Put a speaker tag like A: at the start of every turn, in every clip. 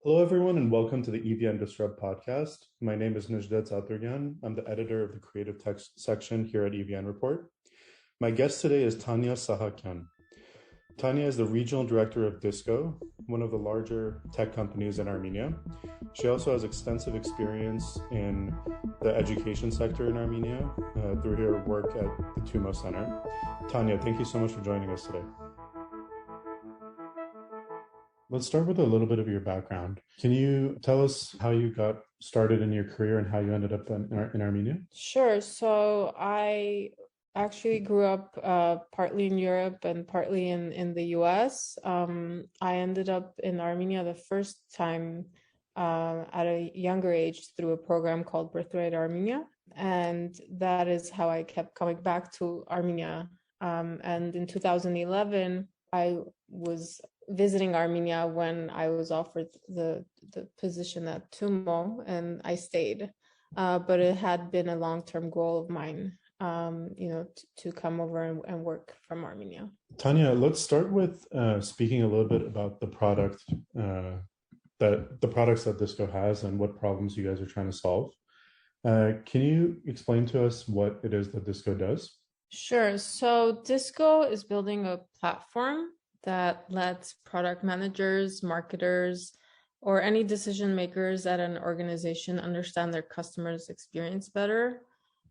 A: Hello, everyone, and welcome to the EVN Disrupt podcast. My name is Najdet Zaturgan. I'm the editor of the creative text section here at EVN Report. My guest today is Tania Sahakian. Tania is the regional director of DISQO, one of the larger tech companies in Armenia. She also has extensive experience in the education sector in Armenia through her work at the Tumo Center. Tania, thank you so much for joining us today. Let's start with a little bit of your background. Can you tell us how you got started in your career and how you ended up in Armenia?
B: Sure. So I actually grew up partly in Europe and partly in the US. I ended up in Armenia the first time at a younger age through a program called Birthright Armenia. And that is how I kept coming back to Armenia. And in 2011, I was visiting Armenia when I was offered the position at Tumo, and I stayed. But it had been a long-term goal of mine, to come over and work from Armenia.
A: Tania, let's start with speaking a little bit about the products that DISQO has and what problems you guys are trying to solve. Can you explain to us what it is that DISQO does?
B: Sure. So DISQO is building a platform that lets product managers, marketers, or any decision makers at an organization understand their customers' experience better.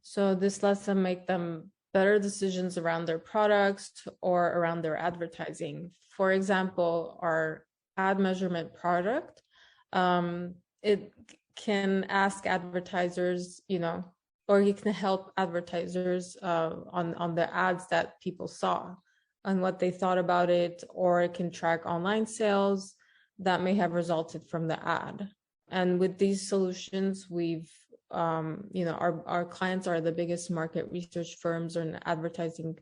B: So this lets them make them better decisions around their products or around their advertising. For example, our ad measurement product, it can ask advertisers, or you can help advertisers on the ads that people saw and what they thought about it, or it can track online sales that may have resulted from the ad. And with these solutions, we've, our clients are the biggest market research firms and advertising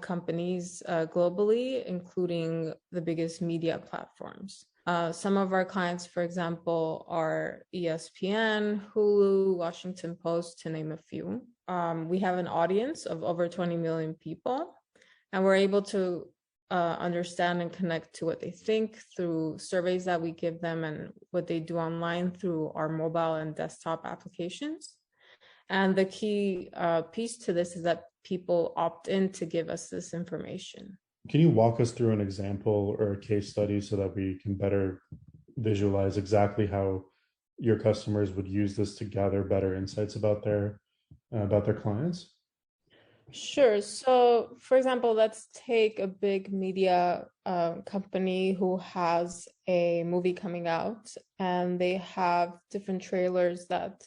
B: companies globally, including the biggest media platforms. Some of our clients, for example, are ESPN, Hulu, Washington Post, to name a few. We have an audience of over 20 million people, and we're able to understand and connect to what they think through surveys that we give them and what they do online through our mobile and desktop applications. And the key piece to this is that people opt in to give us this information.
A: Can you walk us through an example or a case study so that we can better visualize exactly how your customers would use this to gather better insights about their clients?
B: Sure. So, for example, let's take a big media company who has a movie coming out, and they have different trailers that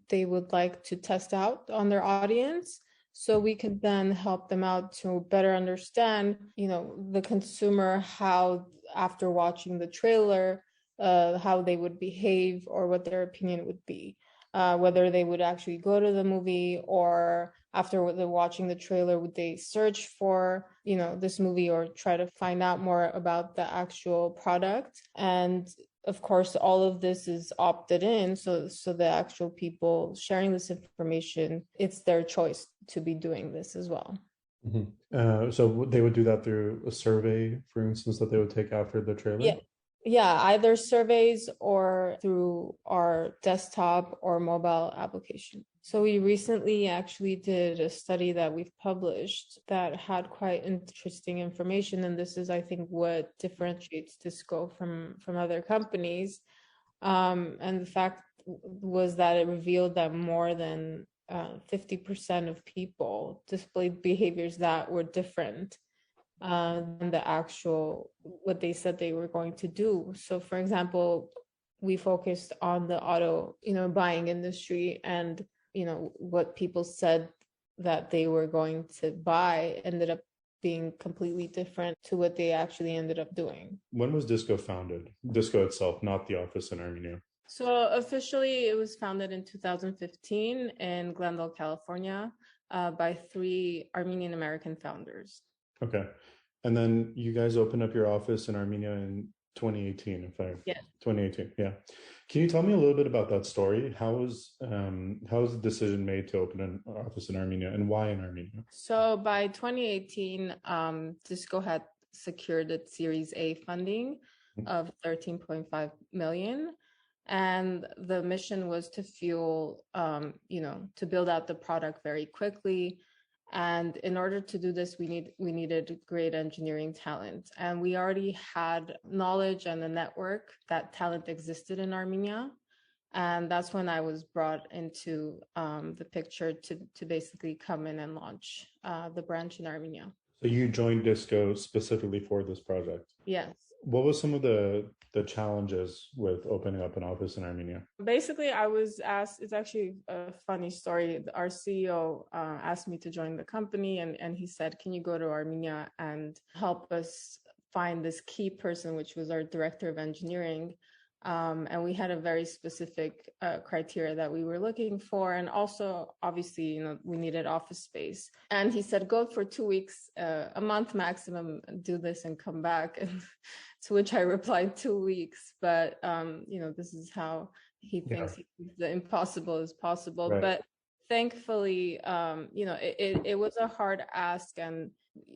B: they would like to test out on their audience. So we could then help them out to better understand, the consumer, how after watching the trailer, how they would behave or what their opinion would be. Whether they would actually go to the movie, or after watching the trailer, would they search for, this movie or try to find out more about the actual product. And of course, all of this is opted in. So the actual people sharing this information, it's their choice to be doing this as well.
A: Mm-hmm. So they would do that through a survey, for instance, that they would take after the trailer?
B: Yeah, either surveys or through our desktop or mobile application. So we recently actually did a study that we've published that had quite interesting information. And this is, I think, what differentiates DISQO from other companies. And the fact was that it revealed that more than 50% of people displayed behaviors that were different than the actual, what they said they were going to do. So for example, we focused on the auto, buying industry, and, what people said that they were going to buy ended up being completely different to what they actually ended up doing.
A: When was DISQO founded? DISQO itself, not the office in Armenia.
B: So officially it was founded in 2015 in Glendale, California, by 3 Armenian American founders.
A: Okay. And then you guys opened up your office in Armenia in 2018, 2018. Yeah. Can you tell me a little bit about that story? How was the decision made to open an office in Armenia, and why in Armenia?
B: So by 2018, DISQO had secured its Series A funding of 13.5 million. And the mission was to fuel, to build out the product very quickly. And in order to do this, we needed great engineering talent. And we already had knowledge and a network that talent existed in Armenia. And that's when I was brought into the picture to basically come in and launch the branch in Armenia.
A: So you joined DISQO specifically for this project.
B: Yes.
A: What was some of the challenges with opening up an office in Armenia?
B: Basically, I was asked, it's actually a funny story. Our CEO asked me to join the company, and he said, can you go to Armenia and help us find this key person, which was our director of engineering. And we had a very specific criteria that we were looking for. And also, obviously, we needed office space. And he said, go for 2 weeks, a month maximum, do this and come back. And to which I replied 2 weeks. But, this is how he thinks the impossible is possible. Right. But thankfully, it was a hard ask. And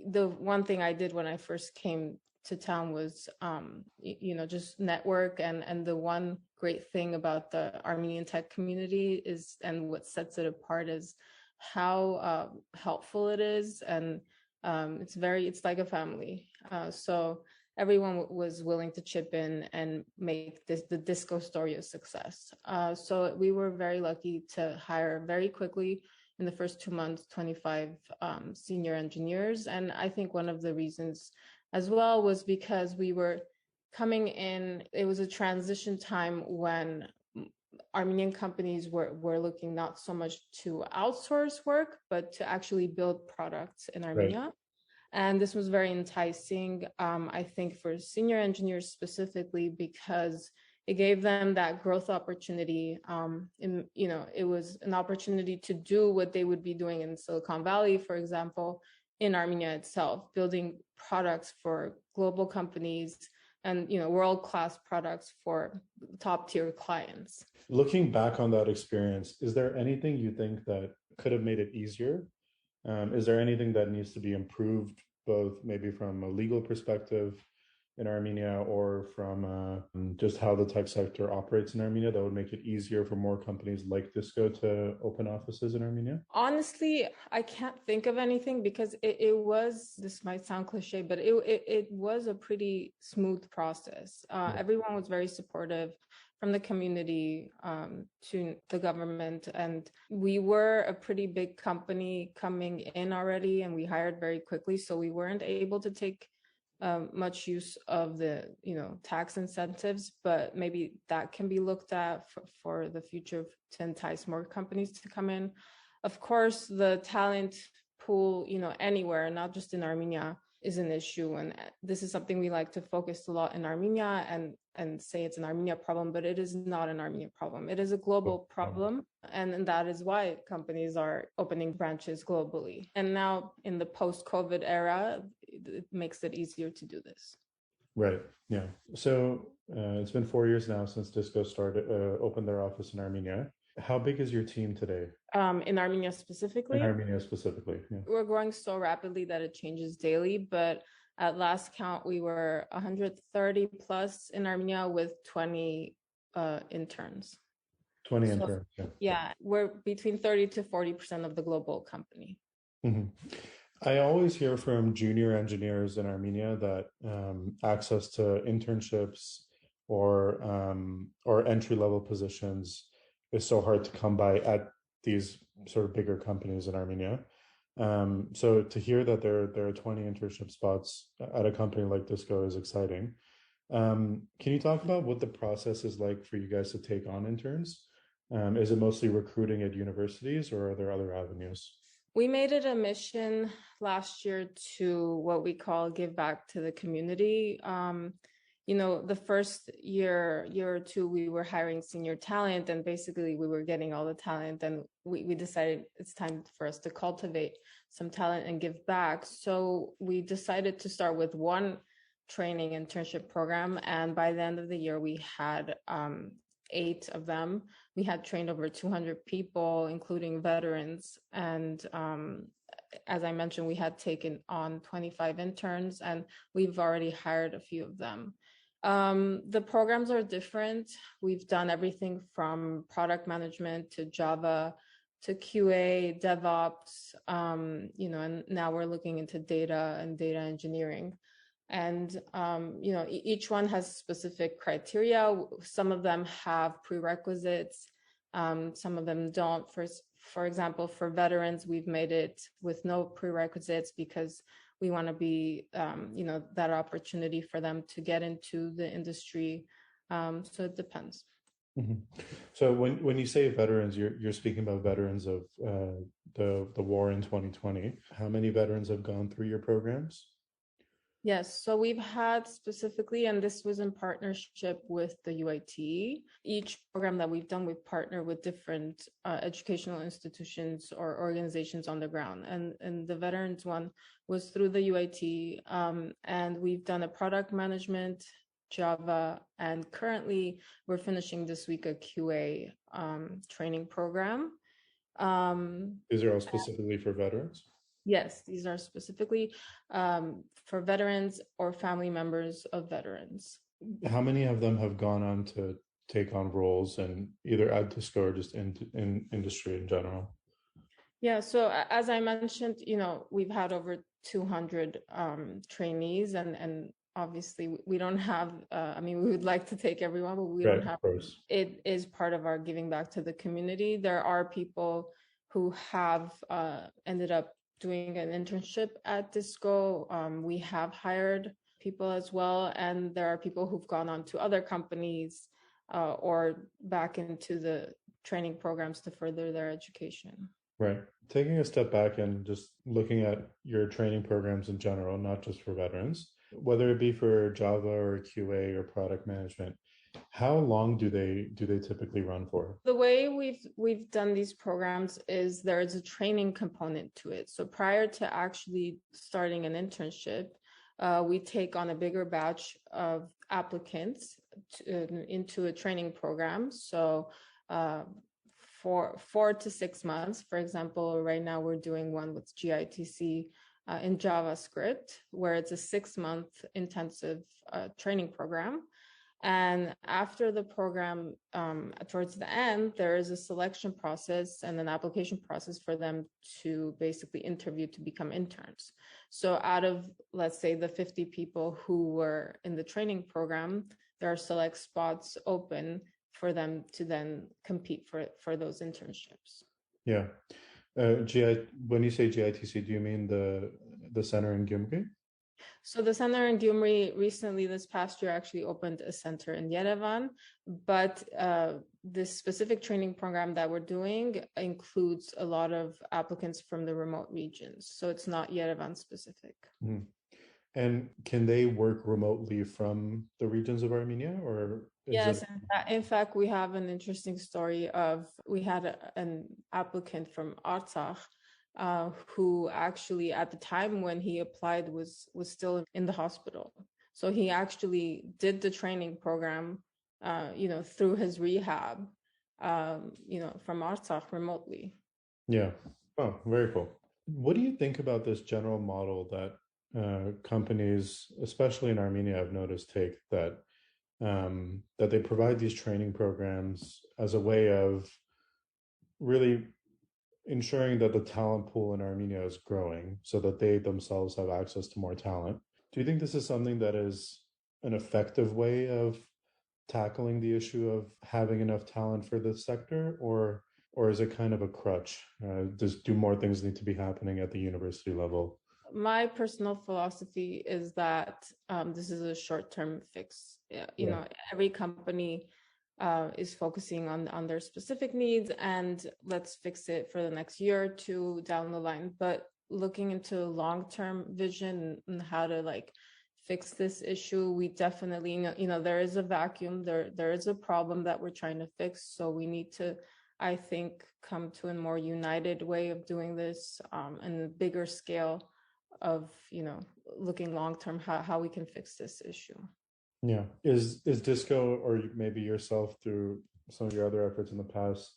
B: the one thing I did when I first came to town was, just network. And the one great thing about the Armenian tech community is, and what sets it apart is how helpful it is. And it's like a family. So everyone was willing to chip in and make the DISQO story a success. So we were very lucky to hire very quickly in the first 2 months, 25 senior engineers. And I think one of the reasons as well was because we were coming in, it was a transition time when Armenian companies were looking not so much to outsource work, but to actually build products in Armenia. Right. And this was very enticing, I think, for senior engineers specifically, because it gave them that growth opportunity. It was an opportunity to do what they would be doing in Silicon Valley, for example, in Armenia itself, building products for global companies and, world-class products for top-tier clients.
A: Looking back on that experience, is there anything you think that could have made it easier? Is there anything that needs to be improved, both maybe from a legal perspective in Armenia or from just how the tech sector operates in Armenia that would make it easier for more companies like DISQO to open offices in Armenia?
B: Honestly, I can't think of anything because it was, this might sound cliche, but it was a pretty smooth process. Everyone was very supportive, from the community to the government. And we were a pretty big company coming in already, and we hired very quickly. So we weren't able to take much use of the, tax incentives, but maybe that can be looked at for the future to entice more companies to come in. Of course, the talent pool, anywhere, not just in Armenia, is an issue. And this is something we like to focus a lot in Armenia and say it's an Armenia problem, but it is not an Armenia problem. It is a global problem. And that is why companies are opening branches globally. And now in the post-COVID era, it makes it easier to do this.
A: Right. Yeah. So it's been 4 years now since DISQO opened their office in Armenia. How big is your team today?
B: In Armenia specifically?
A: In Armenia specifically, yeah.
B: We're growing so rapidly that it changes daily, but at last count, we were 130 plus in Armenia with 20 interns.
A: 20 interns, yeah.
B: Yeah, we're between 30 to 40% of the global company.
A: Mm-hmm. I always hear from junior engineers in Armenia that access to internships or entry-level positions is so hard to come by at these sort of bigger companies in Armenia. So to hear that there are 20 internship spots at a company like DISQO is exciting. Can you talk about what the process is like for you guys to take on interns? Is it mostly recruiting at universities, or are there other avenues?
B: We made it a mission last year to what we call give back to the community. The first year or two, we were hiring senior talent, and basically we were getting all the talent, and we decided it's time for us to cultivate some talent and give back. So we decided to start with one training internship program, and by the end of the year, we had 8 of them. We had trained over 200 people, including veterans. And as I mentioned, we had taken on 25 interns, and we've already hired a few of them. The programs are different. We've done everything from product management to Java to QA, DevOps, and now we're looking into data and data engineering. And, each one has specific criteria. Some of them have prerequisites. Some of them don't. For example, for veterans, we've made it with no prerequisites because we want to be, that opportunity for them to get into the industry. So it depends.
A: Mm-hmm. So when you say veterans, you're speaking about veterans of the war in 2020. How many veterans have gone through your programs?
B: Yes, so we've had specifically, and this was in partnership with the UIT. Each program that we've done, we've partnered with different educational institutions or organizations on the ground. And the veterans one was through the UIT. And we've done a product management, Java, and currently we're finishing this week a QA training program.
A: These are all specifically for veterans?
B: Yes, these are specifically for veterans or family members of veterans.
A: How many of them have gone on to take on roles in either at DISQO or just in industry in general?
B: Yeah, so as I mentioned, we've had over 200 trainees, and obviously we don't have, we would like to take everyone, but we don't have.
A: Of course.
B: It is part of our giving back to the community. There are people who have ended up doing an internship at DISQO. We have hired people as well, and there are people who've gone on to other companies or back into the training programs to further their education.
A: Right. Taking a step back and just looking at your training programs in general, not just for veterans, whether it be for Java or QA or product management, how long do they typically run for?
B: The way we've done these programs is there is a training component to it. So prior to actually starting an internship, we take on a bigger batch of applicants into a training program. So for 4 to 6 months, for example, right now we're doing one with GITC in JavaScript, where it's a 6-month intensive training program. And after the program, towards the end, there is a selection process and an application process for them to basically interview to become interns. So out of, let's say, the 50 people who were in the training program, there are select spots open for them to then compete for those internships.
A: Yeah. When you say GITC, do you mean the center in Gyumri?
B: So the center in Gyumri recently, this past year, actually opened a center in Yerevan, but this specific training program that we're doing includes a lot of applicants from the remote regions. So it's not Yerevan specific.
A: Mm. And can they work remotely from the regions of Armenia, or?
B: Yes, in fact, we have an interesting story of, we had an applicant from Artsakh who actually at the time when he applied was still in the hospital. So he actually did the training program, through his rehab, from Artsakh remotely. Yeah.
A: Oh, very cool. What do you think about this general model that companies, especially in Armenia, I've noticed take that they provide these training programs as a way of really ensuring that the talent pool in Armenia is growing so that they themselves have access to more talent? Do you think this is something that is an effective way of tackling the issue of having enough talent for this sector, or is it kind of a crutch? Do more things need to be happening at the university level?
B: My personal philosophy is that this is a short-term fix. Every company is focusing on their specific needs, and let's fix it for the next year or two down the line. But looking into long-term vision and how to fix this issue, we definitely there is a vacuum, there is a problem that we're trying to fix. So we need to, I think, come to a more united way of doing this, and a bigger scale of looking long-term how we can fix this issue.
A: Yeah. Is DISQO, or maybe yourself through some of your other efforts in the past,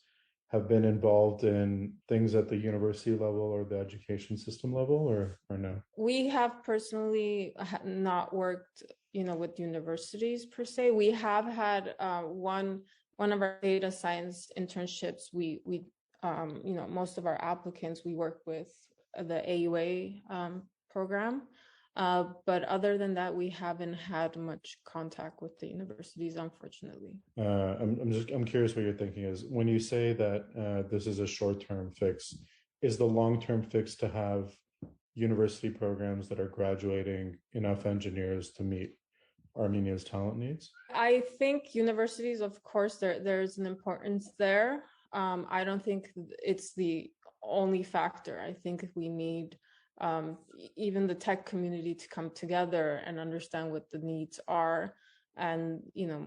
A: have been involved in things at the university level or the education system level, or no?
B: We have personally not worked with universities per se. We have had one of our data science internships. We most of our applicants, we work with the AUA program. But other than that, we haven't had much contact with the universities, unfortunately.
A: I'm curious what your thinking is when you say that this is a short-term fix. Is the long-term fix to have university programs that are graduating enough engineers to meet Armenia's talent needs?
B: I think universities, of course, there's an importance there. I don't think it's the only factor. I think we need even the tech community to come together and understand what the needs are. And,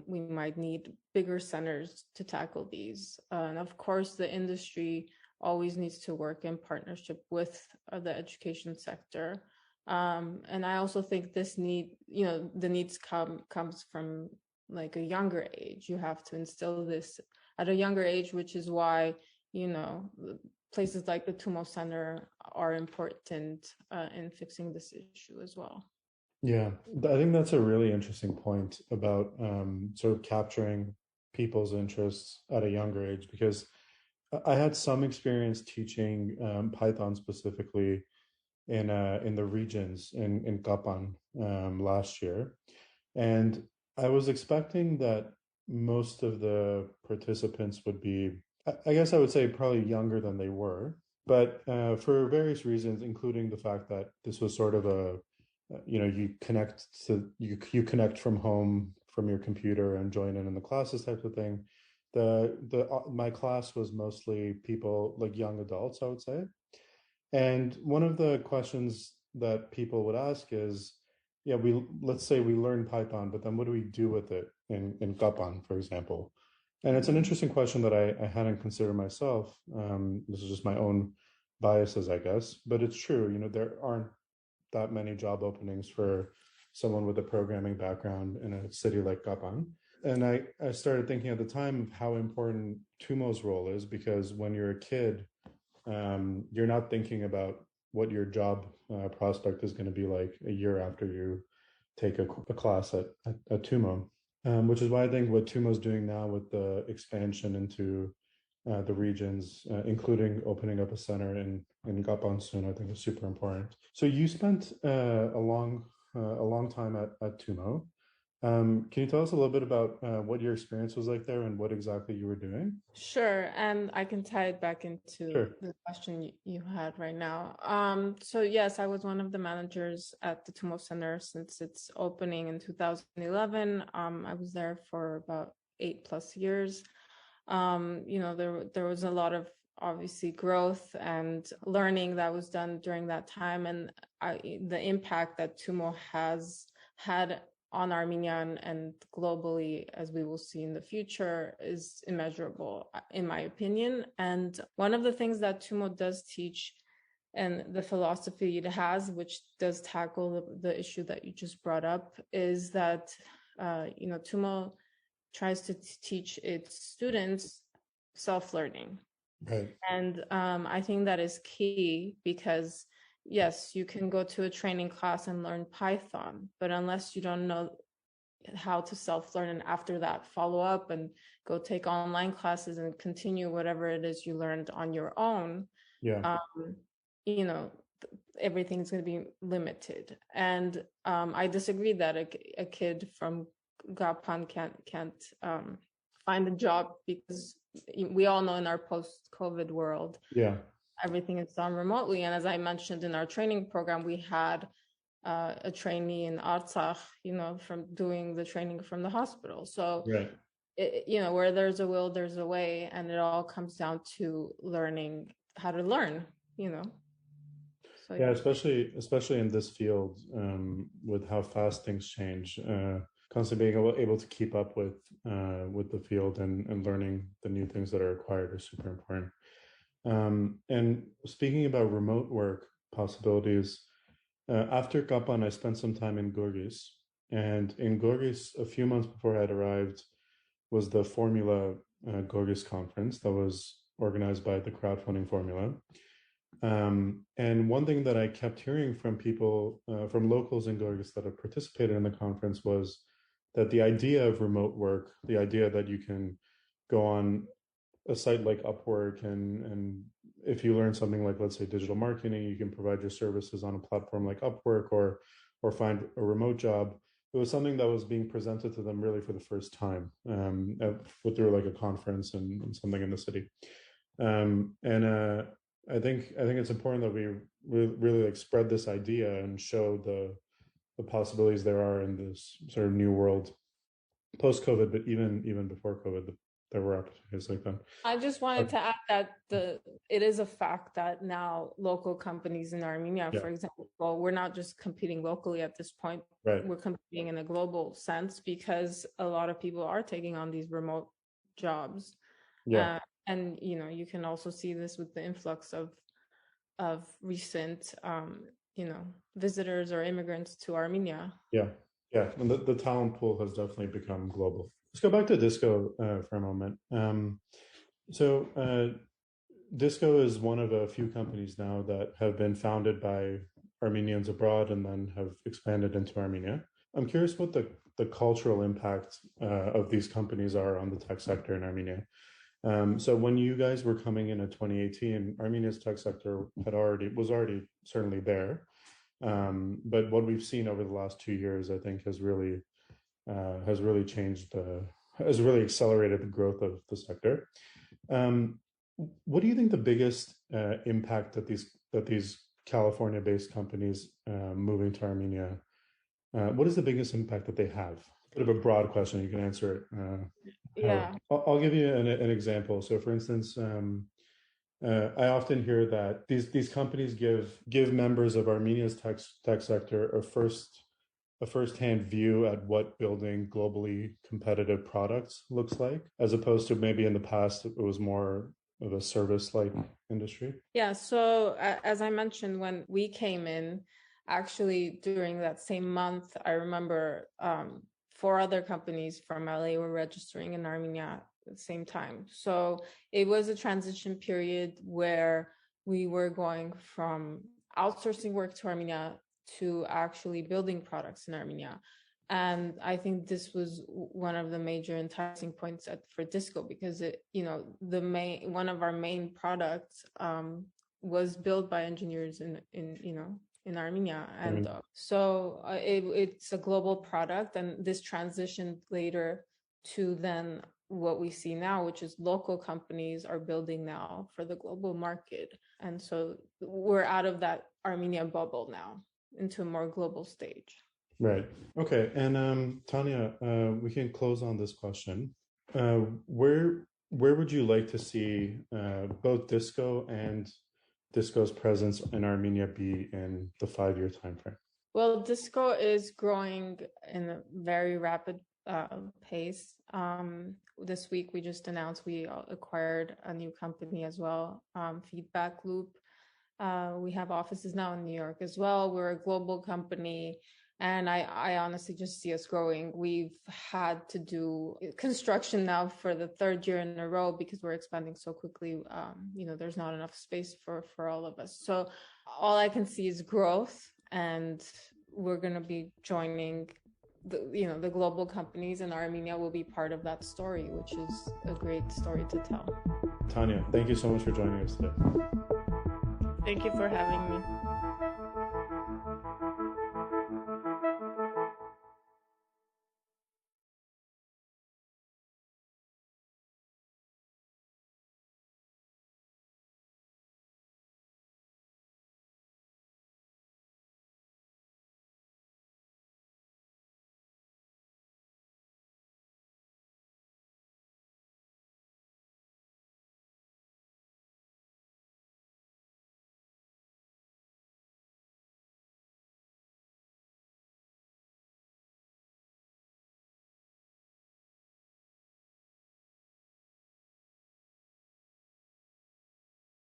B: we might need bigger centers to tackle these. And of course, the industry always needs to work in partnership with the education sector. And I also think this the needs comes from like a younger age. You have to instill this at a younger age, which is why, places like the TUMO Center are important in fixing this issue as well.
A: Yeah, I think that's a really interesting point about sort of capturing people's interests at a younger age, because I had some experience teaching Python specifically in the regions in Kapan last year, and I was expecting that most of the participants would be, I guess I would say, probably younger than they were, but for various reasons, including the fact that this was sort of a you connect from home from your computer and join in the classes type of thing. My class was mostly people like young adults, I would say. And one of the questions that people would ask is, yeah, let's say we learn Python, but then what do we do with it in Kapan, for example? And it's an interesting question that I hadn't considered myself. This is just my own biases, I guess, but it's true. There aren't that many job openings for someone with a programming background in a city like Kapan. And I started thinking at the time of how important TUMO's role is, because when you're a kid, you're not thinking about what your job prospect is going to be like a year after you take a class at TUMO, which is why I think what TUMO is doing now with the expansion into the regions, including opening up a center in Gapan soon, I think is super important. So you spent a long time at TUMO. Can you tell us a little bit about what your experience was like there and what exactly you were doing?
B: Sure, and I can tie it back into the question you had right now. So yes, I was one of the managers at the TUMO Center since its opening in 2011. I was there for about 8+ years. There was a lot of obviously growth and learning that was done during that time, and the impact that TUMO has had on Armenia and globally, as we will see in the future, is immeasurable, in my opinion. And one of the things that TUMO does teach, and the philosophy it has, which does tackle the issue that you just brought up, is that TUMO tries to teach its students self-learning.
A: Right.
B: And I think that is key, because yes, you can go to a training class and learn Python, but unless you don't know how to self-learn and after that follow up and go take online classes and continue whatever it is you learned on your own, everything's going to be limited. And I disagree that a kid from Gapan can't find a job, because we all know in our post-COVID world, everything is done remotely. And as I mentioned in our training program, we had a trainee in Artsakh, from doing the training from the hospital. So, where there's a will, there's a way, and it all comes down to learning how to learn, So,
A: yeah, especially in this field, with how fast things change. Constantly being able to keep up with the field and learning the new things that are required is super important. And speaking about remote work possibilities, after Kapan, I spent some time in Gorgis. And in Gorgis, a few months before I had arrived, was the Formula Gorgis conference that was organized by the crowdfunding Formula. And one thing that I kept hearing from people, from locals in Gorgas that have participated in the conference, was that the idea of remote work, the idea that you can go on a site like Upwork, and if you learn something like, let's say, digital marketing, you can provide your services on a platform like Upwork, or find a remote job. It was something that was being presented to them really for the first time, through like a conference and something in the city. And I think it's important that we really like spread this idea and show the possibilities there are in this sort of new world post COVID, but even before COVID, there were opportunities like that.
B: I just wanted to add that it is a fact that now local companies in Armenia,
A: Yeah.
B: for example, we're not just competing locally at this point.
A: Right.
B: We're competing in a global sense because a lot of people are taking on these remote jobs.
A: Yeah.
B: And you can also see this with the influx of recent visitors or immigrants to Armenia.
A: Yeah. And the talent pool has definitely become global. Let's go back to DISQO for a moment. So DISQO is one of a few companies now that have been founded by Armenians abroad and then have expanded into Armenia. I'm curious what the cultural impact of these companies are on the tech sector in Armenia. So when you guys were coming in 2018, Armenia's tech sector was already certainly there. But what we've seen over the last 2 years, I think, has really accelerated the growth of the sector. What do you think the biggest impact that these California-based companies moving to Armenia? What is the biggest impact that they have? A bit of a broad question. You can answer it.
B: Yeah.
A: I'll give you an example. So, for instance, I often hear that these companies give members of Armenia's tech sector a first-hand view at what building globally competitive products looks like, as opposed to maybe in the past it was more of a service-like industry.
B: Yeah. So as I mentioned, when we came in, actually during that same month, I remember 4 other companies from LA were registering in Armenia at the same time. So it was a transition period where we were going from outsourcing work to Armenia to actually building products in Armenia. And I think this was one of the major enticing points for DISQO, because one of our main products was built by engineers in Armenia, and so it's a global product. And this transitioned later to then what we see now, which is local companies are building now for the global market. And so we're out of that Armenia bubble now into a more global stage.
A: Right. Okay. And Tania, we can close on this question. Where would you like to see both DISQO and DISQO's presence in Armenia be in the 5-year timeframe?
B: Well, DISQO is growing in a very rapid pace. This week, we just announced we acquired a new company as well, Feedback Loop. We have offices now in New York as well. We're a global company. And I honestly just see us growing. We've had to do construction now for the 3rd year in a row because we're expanding so quickly. There's not enough space for all of us. So all I can see is growth, and we're going to be joining the global companies, and Armenia will be part of that story, which is a great story to tell.
A: Tania, thank you so much for joining us today.
B: Thank you for having me.